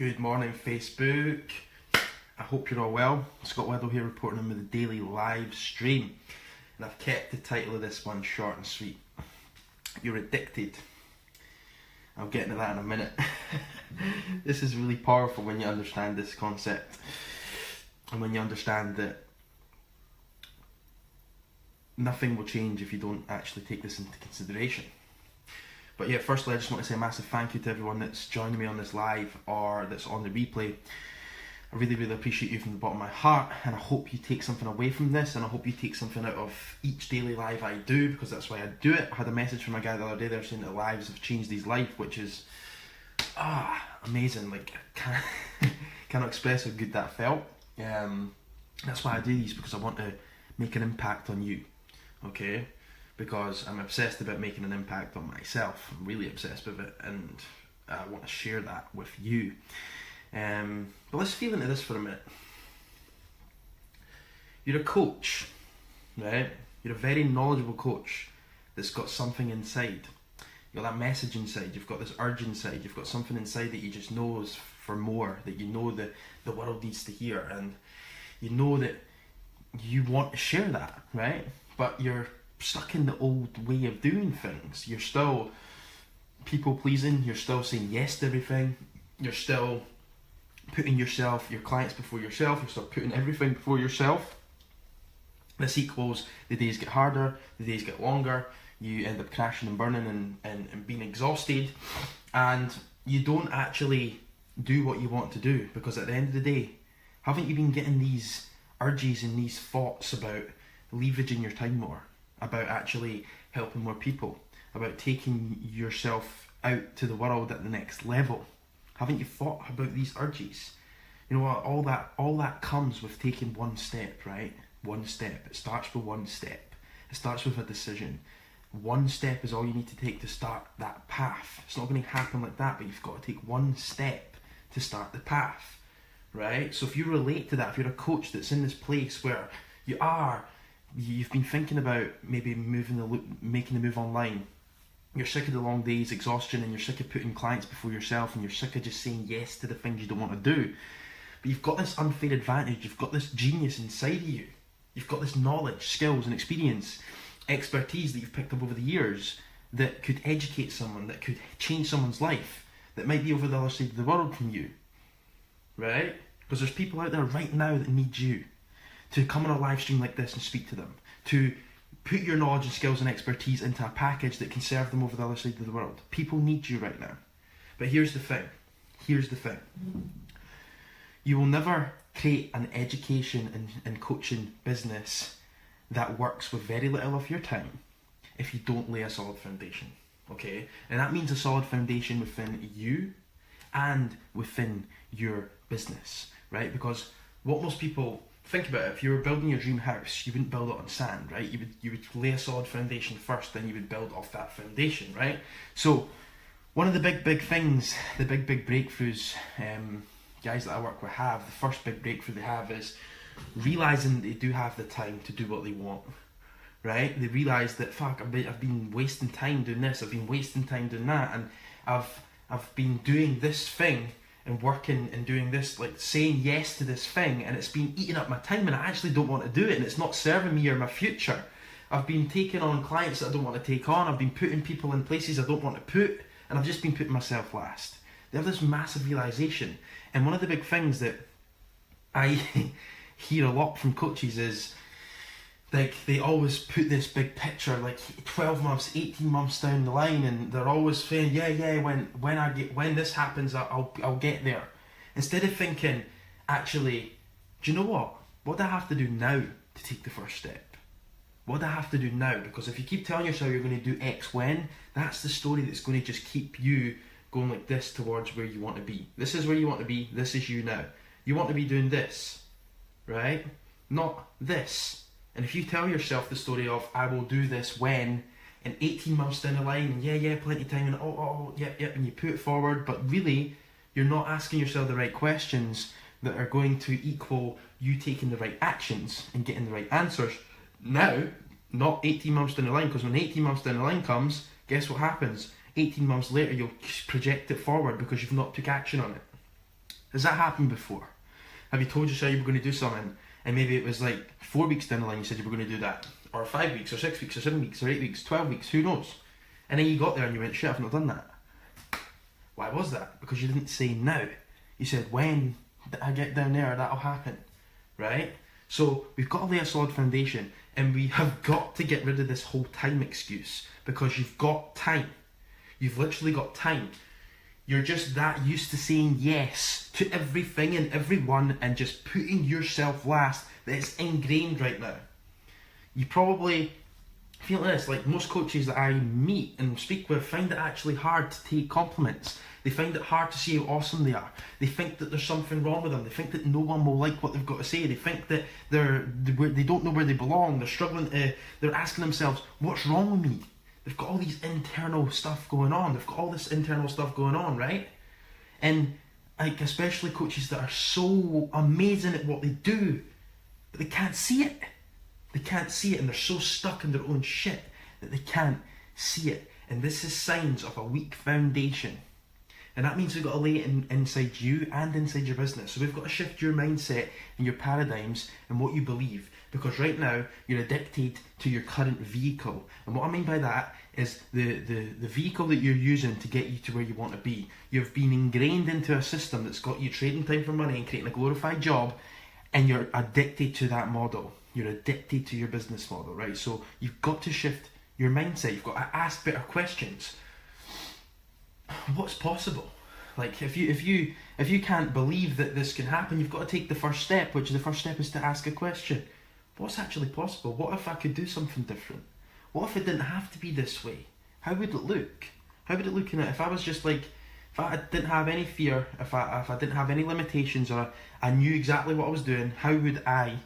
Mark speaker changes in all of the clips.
Speaker 1: Good morning, Facebook. I hope you're all well. Scott Weddle here, reporting in with the daily live stream. And I've kept the title of this one short and sweet. You're addicted. I'll get into that in a minute. This is really powerful when you understand this concept. And when you understand that nothing will change if you don't actually take this into consideration. But yeah, firstly, I just want to say a massive thank you to everyone that's joining me on this live or that's on the replay. I really, really appreciate you from the bottom of my heart, and I hope you take something away from this, and I hope you take something out of each daily live I do, because that's why I do it. I had a message from a guy the other day there saying that lives have changed his life, which is amazing. Like, cannot express how good that felt. That's why I do these, because I want to make an impact on you, okay? Because I'm obsessed about making an impact on myself. I'm really obsessed with it, and I want to share that with you. But let's feel into this for a minute. You're a coach, right? You're a very knowledgeable coach that's got something inside. You've got that message inside, you've got this urge inside, you've got something inside that you just know is for more, that you know that the world needs to hear, and you know that you want to share that, right? But you're stuck in the old way of doing things. You're still people pleasing, you're still saying yes to everything, you're still putting yourself, your clients before yourself, you're still putting everything before yourself. This equals the days get harder, the days get longer, you end up crashing and burning and being exhausted, and you don't actually do what you want to do, because at the end of the day, haven't you been getting these urges and these thoughts about leveraging your time more, about actually helping more people, about taking yourself out to the world at the next level? Haven't you thought about these urges? You know what, all that comes with taking one step, right? One step. It starts with one step. It starts with a decision. One step is all you need to take to start that path. It's not going to happen like that, but you've got to take one step to start the path, right? So if you relate to that, if you're a coach that's in this place where you've been thinking about maybe making the move online, you're sick of the long days, exhaustion, and you're sick of putting clients before yourself, and you're sick of just saying yes to the things you don't want to do, but you've got this unfair advantage, you've got this genius inside of you, you've got this knowledge, skills and experience, expertise that you've picked up over the years that could educate someone, that could change someone's life, that might be over the other side of the world from you, right? Because there's people out there right now that need you to come on a live stream like this and speak to them, to put your knowledge and skills and expertise into a package that can serve them over the other side of the world. People need you right now. But here's the thing. You will never create an education and coaching business that works with very little of your time if you don't lay a solid foundation, okay? And that means a solid foundation within you and within your business, right? Because what most people think about it, if you were building your dream house, you wouldn't build it on sand, right? You would lay a solid foundation first, then you would build off that foundation, right? So one of the big things, the big breakthroughs guys that I work with have, the first big breakthrough they have is realizing they do have the time to do what they want, right? They realize that, fuck, I've been wasting time doing this, I've been wasting time doing that, and I've been doing this thing and working and doing this, like saying yes to this thing, and it's been eating up my time, and I actually don't want to do it, and it's not serving me or my future. I've been taking on clients that I don't want to take on, I've been putting people in places I don't want to put, and I've just been putting myself last. They have this massive realization, and one of the big things that I hear a lot from coaches is, like, they always put this big picture, like 12 months, 18 months down the line, and they're always saying, when this happens, I'll get there. Instead of thinking, actually, do you know what? What do I have to do now to take the first step? What do I have to do now? Because if you keep telling yourself you're going to do X when, that's the story that's going to just keep you going like this towards where you want to be. This is where you want to be, this is you now. You want to be doing this, right? Not this. And if you tell yourself the story of, I will do this when, in 18 months down the line, and plenty of time, and yep, and you put it forward, but really, you're not asking yourself the right questions that are going to equal you taking the right actions and getting the right answers now, not 18 months down the line, because when 18 months down the line comes, guess what happens? 18 months later, you'll project it forward because you've not took action on it. Has that happened before? Have you told yourself you were going to do something, and maybe it was like 4 weeks down the line you said you were going to do that, or 5 weeks, or 6 weeks, or 7 weeks, or 8 weeks, 12 weeks, who knows? And then you got there and you went, shit, I've not done that. Why was that? Because you didn't say now. You said, when I get down there, that'll happen, right? So we've got to lay a solid foundation, and we have got to get rid of this whole time excuse, because you've got time. You've literally got time. You're just that used to saying yes to everything and everyone and just putting yourself last that it's ingrained right now. You probably feel this, like most coaches that I meet and speak with find it actually hard to take compliments. They find it hard to see how awesome they are. They think that there's something wrong with them. They think that no one will like what they've got to say. They think that they don't know where they belong. They're struggling to, they're asking themselves, what's wrong with me? They've got all these internal stuff going on. They've got all this internal stuff going on, right? And like especially coaches that are so amazing at what they do, but they can't see it. They can't see it, and they're so stuck in their own shit that they can't see it. And this is signs of a weak foundation. And that means we've got to lay it inside you and inside your business. So we've got to shift your mindset and your paradigms and what you believe. Because right now, you're addicted to your current vehicle. And what I mean by that is the vehicle that you're using to get you to where you want to be. You've been ingrained into a system that's got you trading time for money and creating a glorified job, and you're addicted to that model. You're addicted to your business model, right? So you've got to shift your mindset. You've got to ask better questions. What's possible? Like if you can't believe that this can happen, you've got to take the first step, which the first step is to ask a question. What's actually possible? What if I could do something different? What if it didn't have to be this way? How would it look? How would it look in it if I was just like, if I didn't have any fear, if I didn't have any limitations, or I knew exactly what I was doing, how would I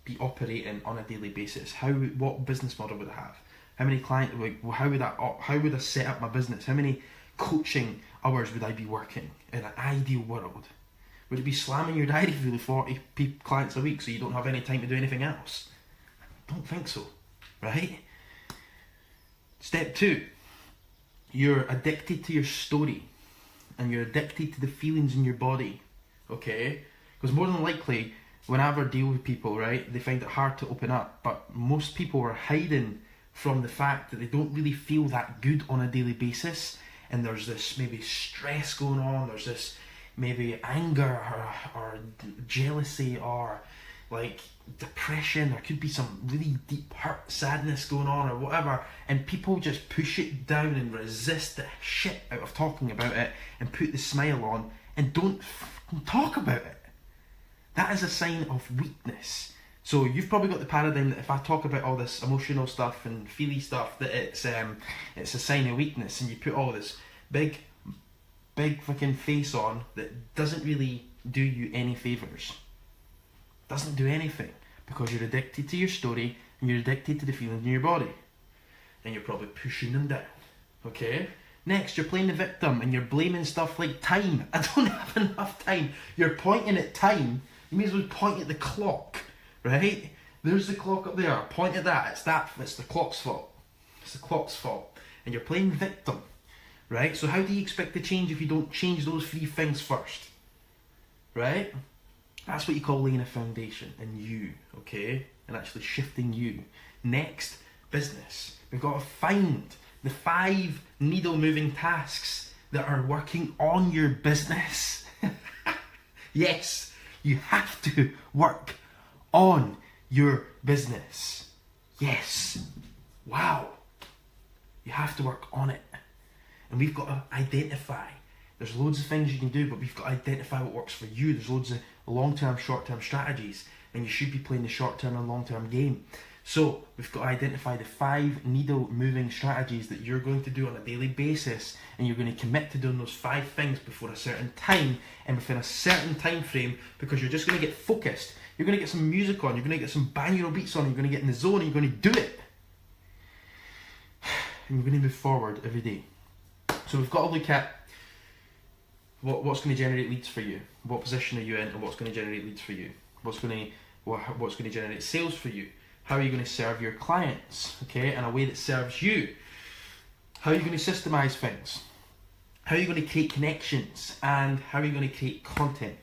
Speaker 1: be operating on a daily basis? What business model would I have? How many clients? How would I set up my business? How many coaching hours would I be working in an ideal world? Would it be slamming your diary full of 40 clients a week so you don't have any time to do anything else? I don't think so, right? Step 2, you're addicted to your story, and you're addicted to the feelings in your body, okay? Because more than likely, whenever I deal with people, right, they find it hard to open up, but most people are hiding from the fact that they don't really feel that good on a daily basis, and there's this maybe stress going on, there's this maybe anger or jealousy or like depression, there could be some really deep hurt, sadness going on or whatever, and people just push it down and resist the shit out of talking about it and put the smile on and don't talk about it. That is a sign of weakness. So you've probably got the paradigm that if I talk about all this emotional stuff and feely stuff, that it's a sign of weakness, and you put all this big fucking face on that doesn't really do you any favours. Doesn't do anything, because you're addicted to your story and you're addicted to the feelings in your body, and you're probably pushing them down. Okay? Next, you're playing the victim and you're blaming stuff like time. I don't have enough time. You're pointing at time. You may as well point at the clock, right? There's the clock up there. Point at that. It's the clock's fault. It's the clock's fault. And you're playing victim, right? So how do you expect to change if you don't change those 3 things first, right? That's what you call laying a foundation in you, okay? And actually shifting you. Next, business. We've got to find the 5 needle-moving tasks that are working on your business. Yes, you have to work on your business. Yes. Wow. You have to work on it. And we've got to identify. There's loads of things you can do, but we've got to identify what works for you. There's loads of long-term, short-term strategies, and you should be playing the short-term and long-term game. So we've got to identify the 5 needle-moving strategies that you're going to do on a daily basis, and you're going to commit to doing those 5 things before a certain time and within a certain time frame, because you're just going to get focused. You're going to get some music on, you're going to get some binaural beats on, you're going to get in the zone, and you're going to do it. And you're going to move forward every day. So we've got to look at what's going to generate leads for you. What position are you in, and what's going to generate leads for you? What's going to generate sales for you? How are you going to serve your clients, okay, in a way that serves you? How are you going to systemize things? How are you going to create connections? And how are you going to create content?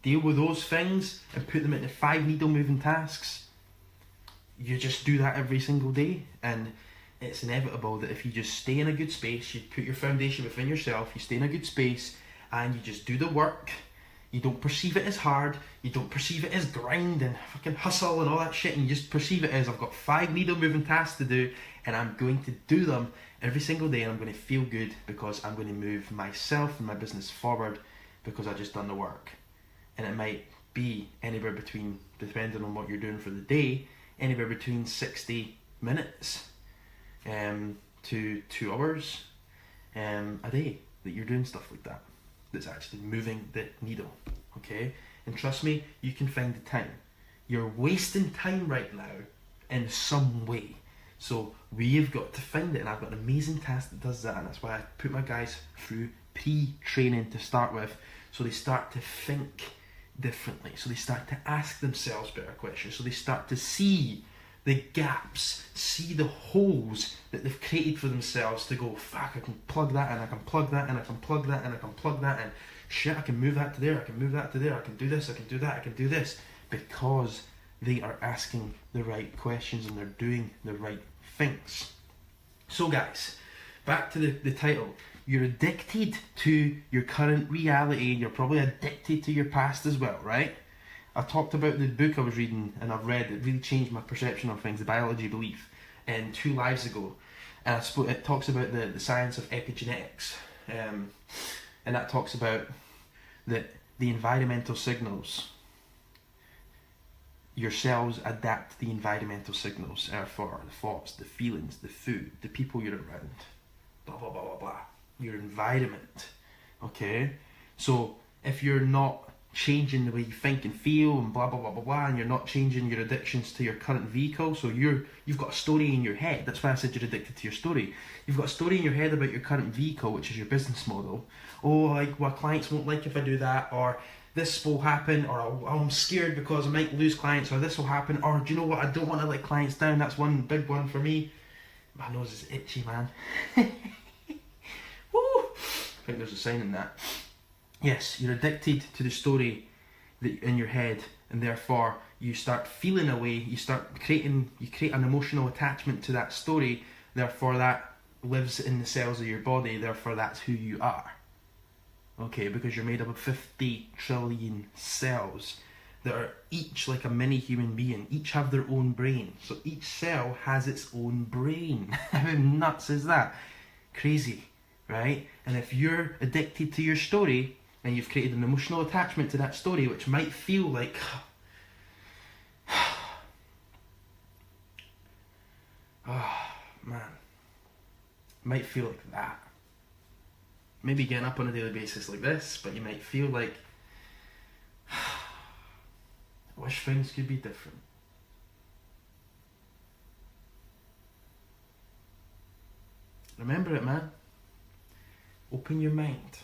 Speaker 1: deal with those things and put them into 5 needle moving tasks. You just do that every single day, and it's inevitable that if you just stay in a good space, you put your foundation within yourself, you stay in a good space, and you just do the work. You don't perceive it as hard, you don't perceive it as grind and fucking hustle and all that shit, and you just perceive it as, I've got 5 needle moving tasks to do, and I'm going to do them every single day, and I'm going to feel good because I'm going to move myself and my business forward because I just done the work. And it might be anywhere between, depending on what you're doing for the day, anywhere between 60 minutes to 2 hours a day that you're doing stuff like that, that's actually moving the needle, okay? And trust me, you can find the time. You're wasting time right now in some way. So we've got to find it, and I've got an amazing task that does that, and that's why I put my guys through pre-training to start with, so they start to think differently, so they start to ask themselves better questions, so they start to see the gaps, see the holes that they've created for themselves to go, fuck, I can plug that, and I can plug that, and I can plug that, and I can plug that, and shit, I can move that to there, I can move that to there, I can do this, I can do that, I can do this, because they are asking the right questions and they're doing the right things. So guys, back to the title. You're addicted to your current reality, and you're probably addicted to your past as well, right? I talked about the book I was reading and I've read that really changed my perception of things, The Biology of Belief, 2 lives ago. And it talks about the science of epigenetics. And that talks about that the environmental signals, your cells adapt the environmental signals, therefore the thoughts, the feelings, the food, the people you're around, blah, blah, blah, blah, blah. Your environment, okay? So if you're not changing the way you think and feel and blah blah blah blah blah, and you're not changing your addictions to your current vehicle, so you've got a story in your head. That's why I said you're addicted to your story. You've got a story in your head about your current vehicle, which is your business model. Oh, like, well, clients won't like if I do that, or this will happen, or I'm scared because I might lose clients, or this will happen, or do you know what, I don't want to let clients down. That's one big one for me. My nose is itchy, man. Woo! I think there's a sign in that. Yes, you're addicted to the story in your head, and therefore you start feeling a way, you create an emotional attachment to that story, therefore that lives in the cells of your body, therefore that's who you are. Okay, because you're made up of 50 trillion cells that are each like a mini human being, each have their own brain. So each cell has its own brain. How nuts is that? Crazy, right? And if you're addicted to your story, and you've created an emotional attachment to that story, which might feel like, oh man, might feel like that. Maybe getting up on a daily basis like this, but you might feel like, I wish things could be different. Remember it, man. Open your mind.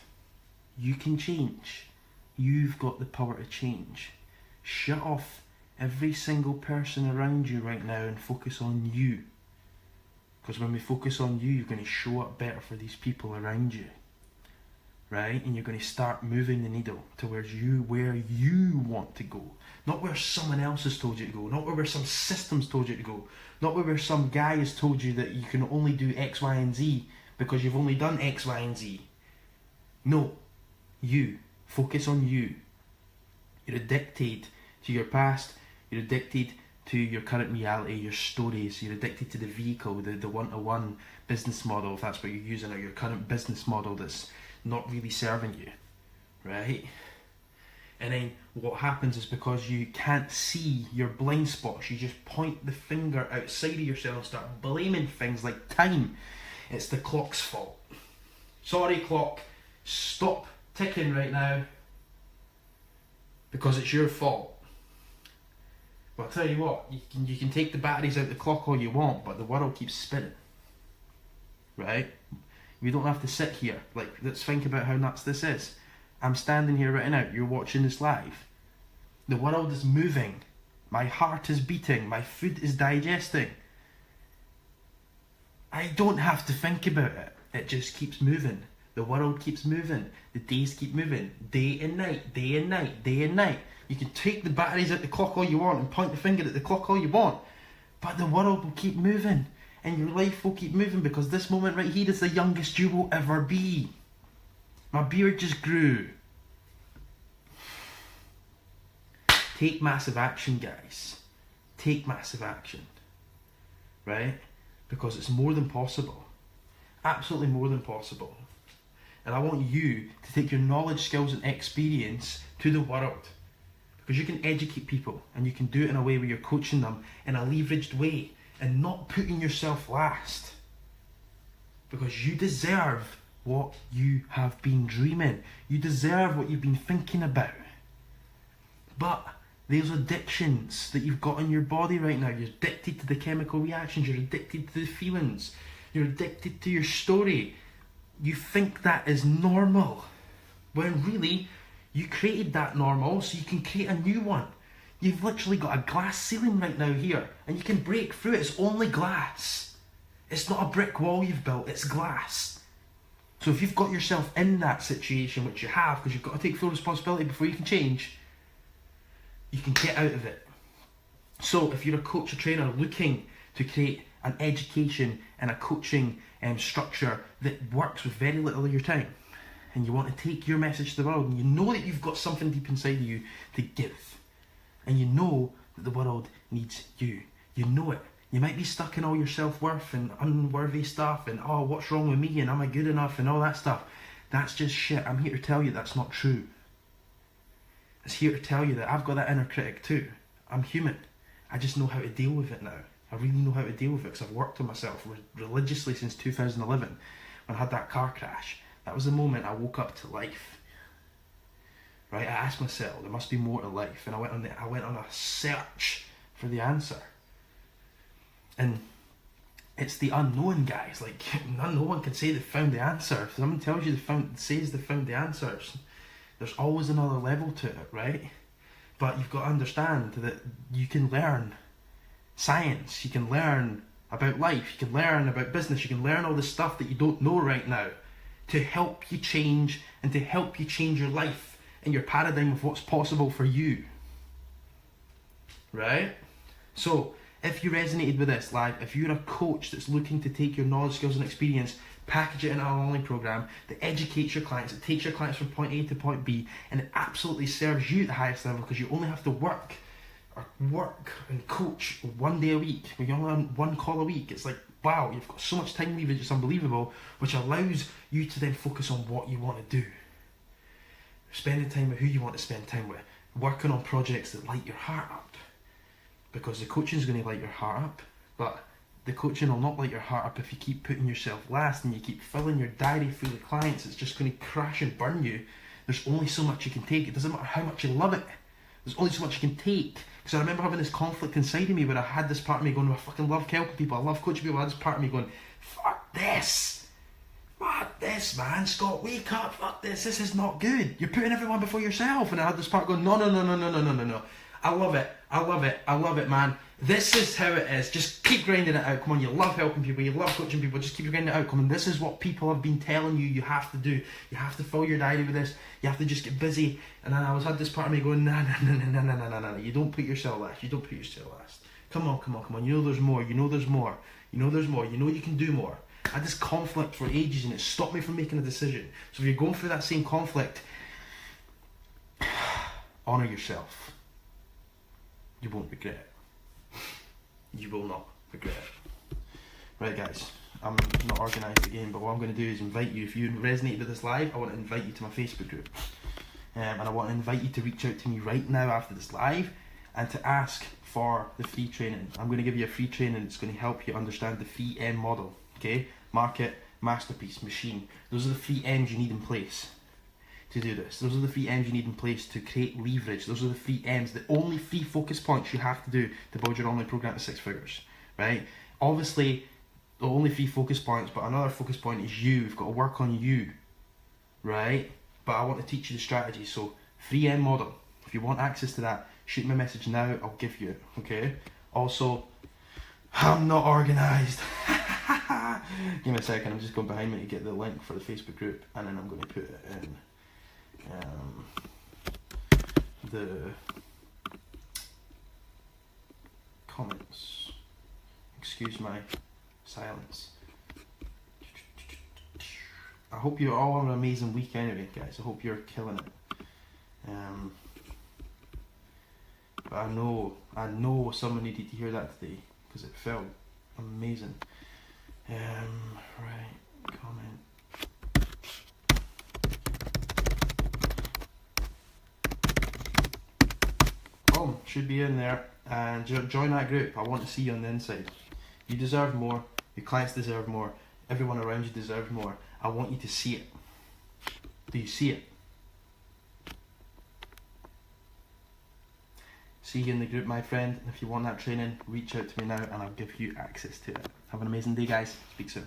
Speaker 1: You can change. You've got the power to change. Shut off every single person around you right now and focus on you. Because when we focus on you, you're going to show up better for these people around you. Right? And you're going to start moving the needle towards where you want to go. Not where someone else has told you to go. Not where some systems told you to go. Not where some guy has told you that you can only do X, Y, and Z because you've only done X, Y, and Z. No. You. Focus on you. You're addicted to your past. You're addicted to your current reality, your stories. You're addicted to the vehicle, the one-to-one business model, if that's what you're using, or your current business model that's not really serving you, right? And then what happens is, because you can't see your blind spots, you just point the finger outside of yourself and start blaming things like time. It's the clock's fault. Sorry, clock, stop ticking right now because it's your fault. But I'll tell you what, you can take the batteries out of the clock all you want, but the world keeps spinning, right? We don't have to sit here. Like, let's think about how nuts this is. I'm standing here right now, you're watching this live. The world is moving. My heart is beating. My food is digesting. I don't have to think about it. It just keeps moving. The world keeps moving. The days keep moving. Day and night, day and night, day and night. You can take the batteries out the clock all you want and point the finger at the clock all you want. But the world will keep moving. And your life will keep moving, because this moment right here is the youngest you will ever be. My beard just grew. Take massive action, guys. Take massive action. Right? Because it's more than possible. Absolutely more than possible. And I want you to take your knowledge, skills and experience to the world. Because you can educate people, and you can do it in a way where you're coaching them in a leveraged way and not putting yourself last. Because you deserve what you have been dreaming. You deserve what you've been thinking about. But there's addictions that you've got in your body right now. You're addicted to the chemical reactions. You're addicted to the feelings. You're addicted to your story. You think that is normal, when really you created that normal so you can create a new one. You've literally got a glass ceiling right now here, and you can break through it. It's only glass. It's not a brick wall you've built, it's glass. So if you've got yourself in that situation, which you have, because you've got to take full responsibility before you can change, you can get out of it. So if you're a coach or trainer looking to create an education and a coaching structure that works with very little of your time, and you want to take your message to the world, and you know that you've got something deep inside of you to give, and you know that the world needs you, you know it. You might be stuck in all your self-worth and unworthy stuff and, oh, what's wrong with me and am I good enough and all that stuff. That's just shit. I'm here to tell you that's not true. It's here to tell you that I've got that inner critic too. I'm human. I just know how to deal with it now. I really know how to deal with it, because I've worked on myself religiously since 2011 when I had that car crash. That was the moment I woke up to life. Right? I asked myself, there must be more to life, and I went on a search for the answer. And it's the unknown, guys. Like, no one can say they found the answer. If someone tells you says they found the answers, there's always another level to it, right? But you've got to understand that you can learn science, you can learn about life, you can learn about business, you can learn all the stuff that you don't know right now to help you change, and to help you change your life and your paradigm of what's possible for you. Right? So, if you resonated with this, like, if you're a coach that's looking to take your knowledge, skills and experience, package it in an online program that educates your clients, it takes your clients from point A to point B, and it absolutely serves you at the highest level, because you only have to work and coach 1 day a week, when you're only on 1 call a week. It's like, wow, you've got so much time leverage, it's unbelievable, which allows you to then focus on what you want to do. Spending time with who you want to spend time with, working on projects that light your heart up. Because the coaching is going to light your heart up, but the coaching will not light your heart up if you keep putting yourself last and you keep filling your diary full of clients. It's just going to crash and burn you. There's only so much you can take. It doesn't matter how much you love it. There's only so much you can take. Because I remember having this conflict inside of me where I had this part of me going, I fucking love helping people, I love coaching people. I had this part of me going, fuck this, man, Scott, wake up, fuck this is not good. You're putting everyone before yourself. And I had this part going, no. I love it, man. This is how it is. Just keep grinding it out. Come on, you love helping people, you love coaching people, just keep grinding it out. Come on, this is what people have been telling you have to do. You have to fill your diary with this. You have to just get busy. And then I had this part of me going, no. You don't put yourself last. You don't put yourself last. Come on. You know there's more. You know you can do more. I had this conflict for ages, and it stopped me from making a decision. So if you're going through that same conflict, honour yourself. You won't regret it. You will not regret it. Right, guys, I'm not organised again, but what I'm going to do is invite you, if you resonated with this live, I want to invite you to my Facebook group. And I want to invite you to reach out to me right now after this live and to ask for the free training. I'm going to give you a free training that's going to help you understand the 3M model. Okay? Market, masterpiece, machine. Those are the 3 M's you need in place to do this. Those are the 3 M's you need in place to create leverage. Those are the 3 M's, the only 3 focus points you have to do to build your online program to 6 figures, right? Obviously, the only 3 focus points, but another focus point is you. You've got to work on you, right? But I want to teach you the strategy. So 3M model, if you want access to that, shoot me a message now, I'll give you it, okay? Also, I'm not organised. Give me a second, I'm just going behind me to get the link for the Facebook group, and then I'm going to put it in the comments. Excuse my silence. I hope you're all having an amazing week anyway, guys. I hope you're killing it. But I know someone needed to hear that today because it felt amazing. Right, comment. Oh, should be in there. And join that group. I want to see you on the inside. You deserve more. Your clients deserve more. Everyone around you deserves more. I want you to see it. Do you see it? See you in the group, my friend. If you want that training, reach out to me now and I'll give you access to it. Have an amazing day, guys. Speak soon.